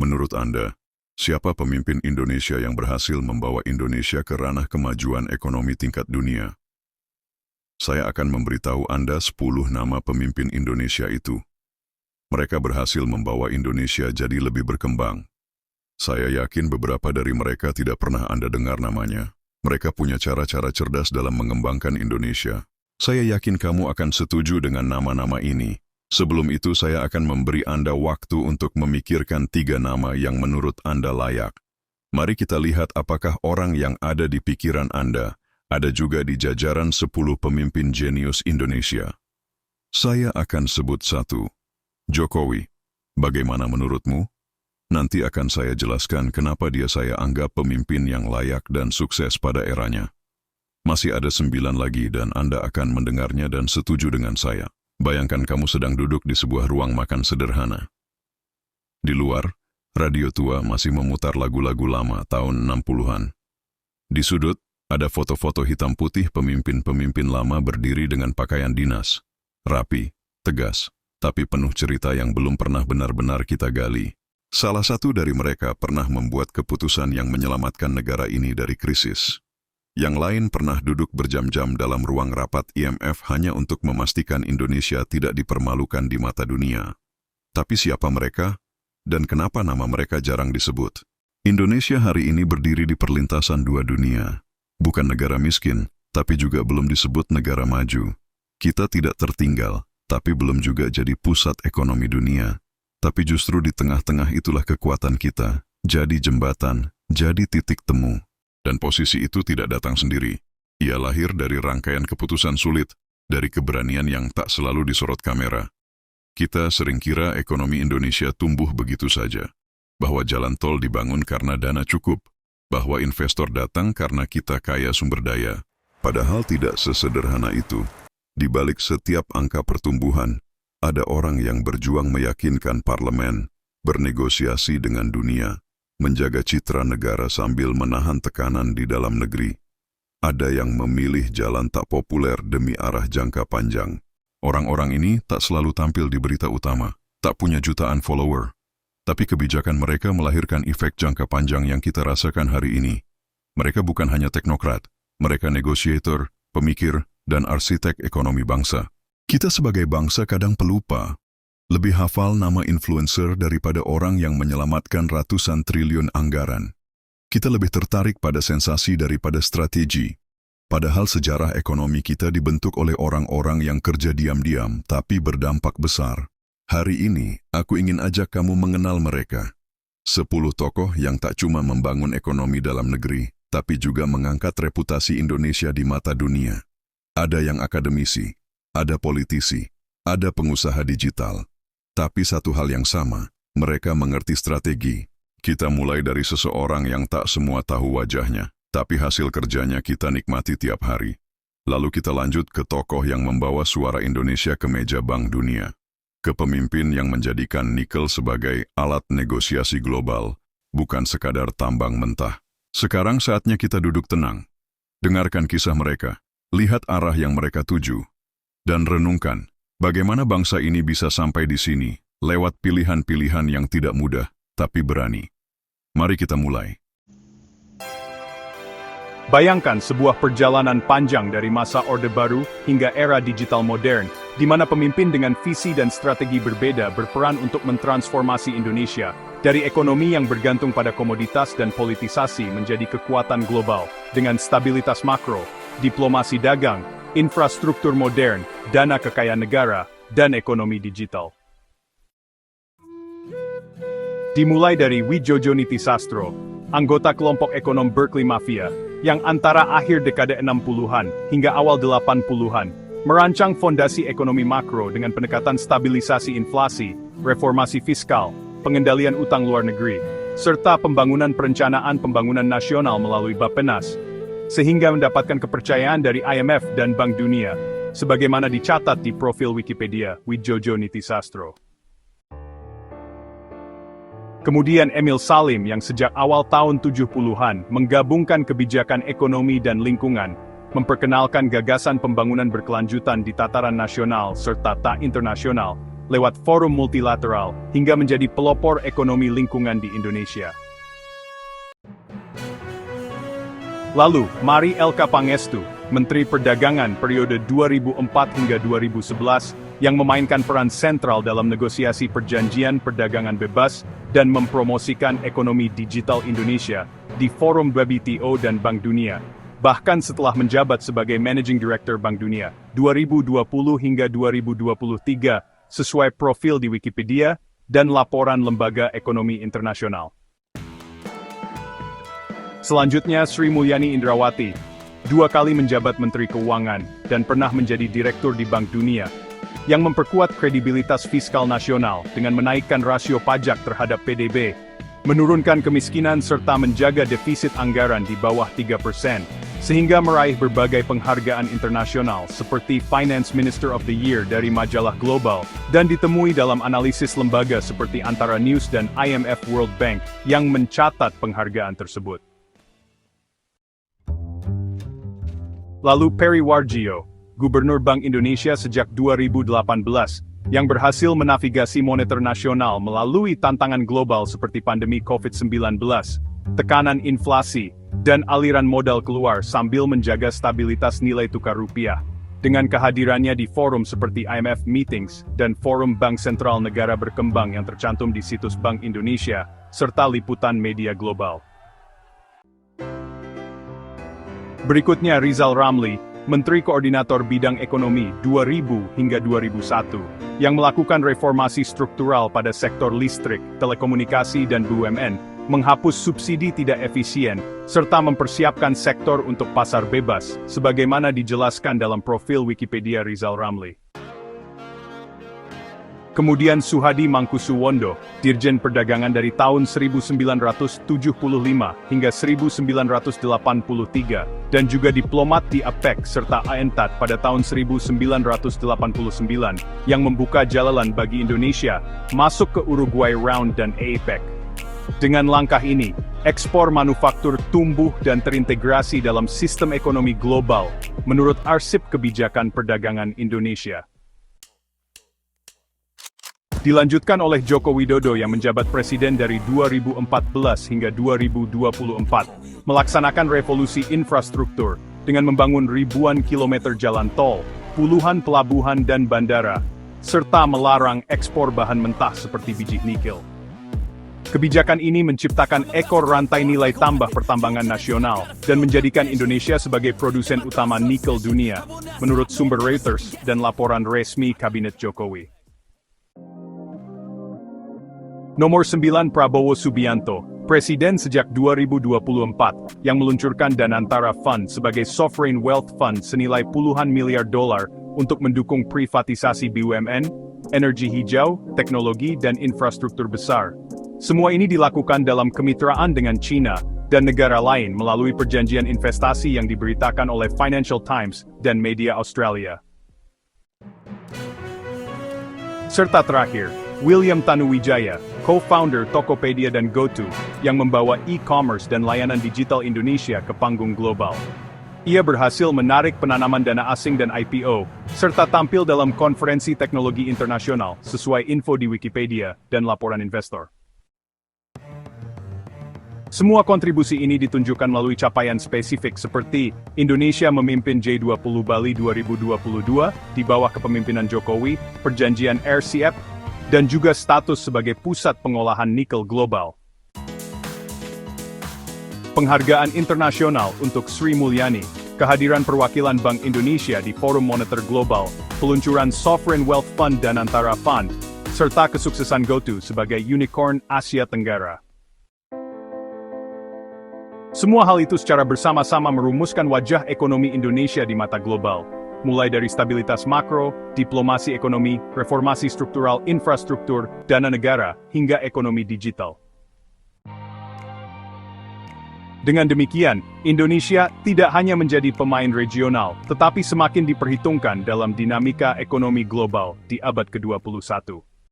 Menurut Anda, siapa pemimpin Indonesia yang berhasil membawa Indonesia ke ranah kemajuan ekonomi tingkat dunia? Saya akan memberitahu Anda 10 nama pemimpin Indonesia itu. Mereka berhasil membawa Indonesia jadi lebih berkembang. Saya yakin beberapa dari mereka tidak pernah Anda dengar namanya. Mereka punya cara-cara cerdas dalam mengembangkan Indonesia. Saya yakin kamu akan setuju dengan nama-nama ini. Sebelum itu saya akan memberi Anda waktu untuk memikirkan 3 nama yang menurut Anda layak. Mari kita lihat apakah orang yang ada di pikiran Anda ada juga di jajaran 10 pemimpin jenius Indonesia. Saya akan sebut 1. Jokowi. Bagaimana menurutmu? Nanti akan saya jelaskan kenapa dia saya anggap pemimpin yang layak dan sukses pada eranya. Masih ada 9 lagi dan Anda akan mendengarnya dan setuju dengan saya. Bayangkan kamu sedang duduk di sebuah ruang makan sederhana. Di luar, radio tua masih memutar lagu-lagu lama tahun 60-an. Di sudut, ada foto-foto hitam putih pemimpin-pemimpin lama berdiri dengan pakaian dinas. Rapi, tegas, tapi penuh cerita yang belum pernah benar-benar kita gali. Salah satu dari mereka pernah membuat keputusan yang menyelamatkan negara ini dari krisis. Yang lain pernah duduk berjam-jam dalam ruang rapat IMF hanya untuk memastikan Indonesia tidak dipermalukan di mata dunia. Tapi siapa mereka? Dan kenapa nama mereka jarang disebut? Indonesia hari ini berdiri di perlintasan 2 dunia. Bukan negara miskin, tapi juga belum disebut negara maju. Kita tidak tertinggal, tapi belum juga jadi pusat ekonomi dunia. Tapi justru di tengah-tengah itulah kekuatan kita, jadi jembatan, jadi titik temu. Dan posisi itu tidak datang sendiri. Ia lahir dari rangkaian keputusan sulit, dari keberanian yang tak selalu disorot kamera. Kita sering kira ekonomi Indonesia tumbuh begitu saja, bahwa jalan tol dibangun karena dana cukup, bahwa investor datang karena kita kaya sumber daya. Padahal tidak sesederhana itu. Di balik setiap angka pertumbuhan, ada orang yang berjuang meyakinkan parlemen, bernegosiasi dengan dunia, menjaga citra negara sambil menahan tekanan di dalam negeri. Ada yang memilih jalan tak populer demi arah jangka panjang. Orang-orang ini tak selalu tampil di berita utama, tak punya jutaan follower. Tapi kebijakan mereka melahirkan efek jangka panjang yang kita rasakan hari ini. Mereka bukan hanya teknokrat, mereka negosiator, pemikir, dan arsitek ekonomi bangsa. Kita sebagai bangsa kadang pelupa. Lebih hafal nama influencer daripada orang yang menyelamatkan ratusan triliun anggaran. Kita lebih tertarik pada sensasi daripada strategi. Padahal sejarah ekonomi kita dibentuk oleh orang-orang yang kerja diam-diam tapi berdampak besar. Hari ini, aku ingin ajak kamu mengenal mereka. 10 tokoh yang tak cuma membangun ekonomi dalam negeri, tapi juga mengangkat reputasi Indonesia di mata dunia. Ada yang akademisi, ada politisi, ada pengusaha digital. Tapi satu hal yang sama, mereka mengerti strategi. Kita mulai dari seseorang yang tak semua tahu wajahnya, tapi hasil kerjanya kita nikmati tiap hari. Lalu kita lanjut ke tokoh yang membawa suara Indonesia ke meja Bank Dunia. Ke pemimpin yang menjadikan nikel sebagai alat negosiasi global, bukan sekadar tambang mentah. Sekarang saatnya kita duduk tenang. Dengarkan kisah mereka, lihat arah yang mereka tuju, dan renungkan. Bagaimana bangsa ini bisa sampai di sini, lewat pilihan-pilihan yang tidak mudah, tapi berani. Mari kita mulai. Bayangkan sebuah perjalanan panjang dari masa Orde Baru hingga era digital modern, di mana pemimpin dengan visi dan strategi berbeda berperan untuk mentransformasi Indonesia, dari ekonomi yang bergantung pada komoditas dan politisasi menjadi kekuatan global, dengan stabilitas makro, diplomasi dagang, infrastruktur modern, dana kekayaan negara, dan ekonomi digital. Dimulai dari Widjojo Nitisastro, anggota kelompok ekonom Berkeley Mafia, yang antara akhir dekade 60-an hingga awal 80-an, merancang fondasi ekonomi makro dengan pendekatan stabilisasi inflasi, reformasi fiskal, pengendalian utang luar negeri, serta pembangunan perencanaan pembangunan nasional melalui Bappenas, sehingga mendapatkan kepercayaan dari IMF dan Bank Dunia, sebagaimana dicatat di profil Wikipedia Widjojo Nitisastro. Kemudian Emil Salim yang sejak awal tahun 70-an menggabungkan kebijakan ekonomi dan lingkungan, memperkenalkan gagasan pembangunan berkelanjutan di tataran nasional serta tak internasional, lewat forum multilateral, hingga menjadi pelopor ekonomi lingkungan di Indonesia. Lalu, Mari Elka Pangestu, Menteri Perdagangan periode 2004 hingga 2011, yang memainkan peran sentral dalam negosiasi perjanjian perdagangan bebas dan mempromosikan ekonomi digital Indonesia di forum WTO dan Bank Dunia, bahkan setelah menjabat sebagai Managing Director Bank Dunia 2020 hingga 2023 sesuai profil di Wikipedia dan laporan Lembaga Ekonomi Internasional. Selanjutnya Sri Mulyani Indrawati, 2 kali menjabat Menteri Keuangan dan pernah menjadi Direktur di Bank Dunia, yang memperkuat kredibilitas fiskal nasional dengan menaikkan rasio pajak terhadap PDB, menurunkan kemiskinan serta menjaga defisit anggaran di bawah 3%, sehingga meraih berbagai penghargaan internasional seperti Finance Minister of the Year dari majalah Global, dan ditemui dalam analisis lembaga seperti Antara News dan IMF World Bank yang mencatat penghargaan tersebut. Lalu Peri Warjio, Gubernur Bank Indonesia sejak 2018, yang berhasil menavigasi moneter nasional melalui tantangan global seperti pandemi COVID-19, tekanan inflasi, dan aliran modal keluar sambil menjaga stabilitas nilai tukar rupiah. Dengan kehadirannya di forum seperti IMF Meetings dan Forum Bank Sentral Negara Berkembang yang tercantum di situs Bank Indonesia, serta liputan media global. Berikutnya Rizal Ramli, Menteri Koordinator Bidang Ekonomi 2000 hingga 2001, yang melakukan reformasi struktural pada sektor listrik, telekomunikasi dan BUMN, menghapus subsidi tidak efisien, serta mempersiapkan sektor untuk pasar bebas, sebagaimana dijelaskan dalam profil Wikipedia Rizal Ramli. Kemudian Suhadi Mangkusuwondo, Dirjen Perdagangan dari tahun 1975 hingga 1983, dan juga diplomat di APEC serta AENTAD pada tahun 1989, yang membuka jalan bagi Indonesia masuk ke Uruguay Round dan APEC. Dengan langkah ini, ekspor manufaktur tumbuh dan terintegrasi dalam sistem ekonomi global, menurut Arsip Kebijakan Perdagangan Indonesia. Dilanjutkan oleh Joko Widodo yang menjabat presiden dari 2014 hingga 2024, melaksanakan revolusi infrastruktur dengan membangun ribuan kilometer jalan tol, puluhan pelabuhan dan bandara, serta melarang ekspor bahan mentah seperti biji nikel. Kebijakan ini menciptakan ekor rantai nilai tambah pertambangan nasional dan menjadikan Indonesia sebagai produsen utama nikel dunia, menurut sumber Reuters dan laporan resmi Kabinet Jokowi. Nomor 9 Prabowo Subianto, Presiden sejak 2024, yang meluncurkan Danantara Fund sebagai Sovereign Wealth Fund senilai puluhan miliar dolar untuk mendukung privatisasi BUMN, energi hijau, teknologi dan infrastruktur besar. Semua ini dilakukan dalam kemitraan dengan China dan negara lain melalui perjanjian investasi yang diberitakan oleh Financial Times dan media Australia. Serta terakhir, William Tanuwijaya, co-founder Tokopedia dan GoTo, yang membawa e-commerce dan layanan digital Indonesia ke panggung global. Ia berhasil menarik penanaman dana asing dan IPO, serta tampil dalam konferensi teknologi internasional sesuai info di Wikipedia dan laporan investor. Semua kontribusi ini ditunjukkan melalui capaian spesifik seperti Indonesia memimpin J20 Bali 2022 di bawah kepemimpinan Jokowi, perjanjian RCEP, dan juga status sebagai pusat pengolahan nikel global. Penghargaan internasional untuk Sri Mulyani, kehadiran perwakilan Bank Indonesia di Forum Moneter Global, peluncuran Sovereign Wealth Fund Danantara Fund, serta kesuksesan GoTo sebagai unicorn Asia Tenggara. Semua hal itu secara bersama-sama merumuskan wajah ekonomi Indonesia di mata global, mulai dari stabilitas makro, diplomasi ekonomi, reformasi struktural infrastruktur, dana negara, hingga ekonomi digital. Dengan demikian, Indonesia tidak hanya menjadi pemain regional, tetapi semakin diperhitungkan dalam dinamika ekonomi global di abad ke-21.